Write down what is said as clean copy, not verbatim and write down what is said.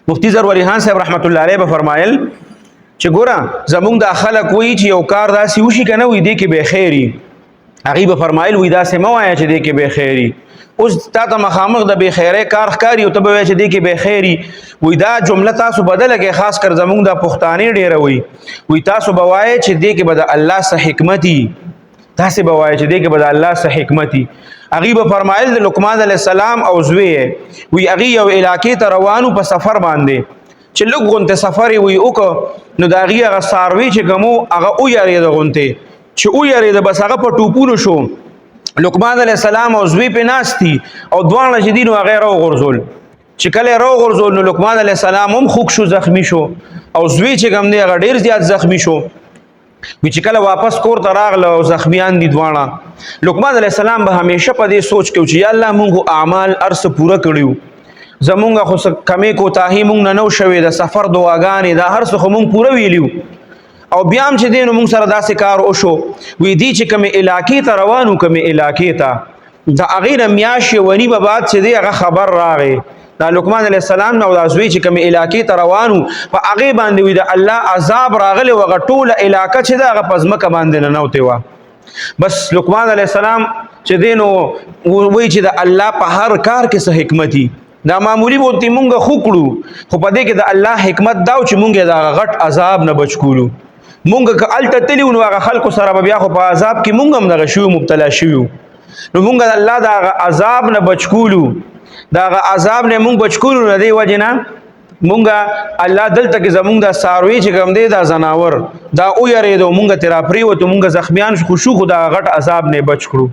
مفتی ظفر علي خان صاحب رحمت الله علیه به فرمایل چې ګوره زمونږ د خلک وایي چې یو کار داسې وشي که نه وي دې کې به خیري هغوی به فرمایل وایي داسې مه وایه چې دې کې به خیري اوس تا ته مخامخ د بې خیرۍ کار ښکاري او ته به وایې چې دې کې به خیري وایي دا جمله تاسو بدله کړئ خاص کر زمونږ د پښتانې ډېره وایي تاسو به وایئ چې دې کې به د الله څه حکمت وي تاسې به وایئ چې دې کې به د الله څه حکمت وي هغوی به فرمایل د لقمان علیه السلام او زوی یې وایي هغوی یو علاقې ته روانو په سفر باندې چې لږ غونته سفر یې وایي وکړه نو د هغوی هغه څاروي چې کوم و هغه ویارېده غونتې چې ویارېده بس هغه په ټوپونو شو لقمان علیه السلام او زوی پې ناست دي او دواړه چې دي نو هغه یې راوغورځول چې کله یې راوغورځول نو لقمان علیه السلام هم خوږ شو زخمي شو او زوی چې کوم دی هغه ډېر زیات زخمي شو وی چې کله واپس کور ته راغله او زخمیان دي دواړه لقمان علیه السلام به همیشه په دې سوچ کې چې یا الله مونږ اعمال ارس پوره کړیو زمونږ خو کمې کوتاهي مونږ نه نو شوې د سفر دعاګانې دا هر څه خو مونږ پوره ویلیو او بیا هم چې دی نو مونږ سره داسې کار وشو وی دی چې کومې علاقې ته روان وو کومې علاقې ته د هغې نه میاشتې ونی به بعد چې دی هغه خبر راغی دا لقمان علیه السلام نه او دا زوی چې کومې علاقې ته روان وو په هغې باندې وي د الله عذاب راغلی و هغه ټوله علاقه چې ده هغه په ځمکه باندې ننوتې وه بس لقمان علیه السلام چې دی نو وایي چې د الله په هر کار کې څه حکمت وي دا معمولی بولتی مونږ خو کړو خو په دې کې د الله حکمت دا چې مونږ یې د هغه غټ عذاب نه بچ کولو مونږ که هلته تلي نو هغه خلکو سره به بیا خو په عذاب کې مونږ هم دغه شوي مبتلا شوي نو مونږ د الله د هغه عذاب نه بچ کولو د هغه عذاب نه مونږ بچ کولو نه دې وجې نه مونږ الله دلته کې زمونږ د څاروي چې کوم دی دا ځناور دا ویرېدو مونږ ترې راپرېوتو مونږ زخمیان خو شو خو د هغه غټ عذاب نه بچ کړو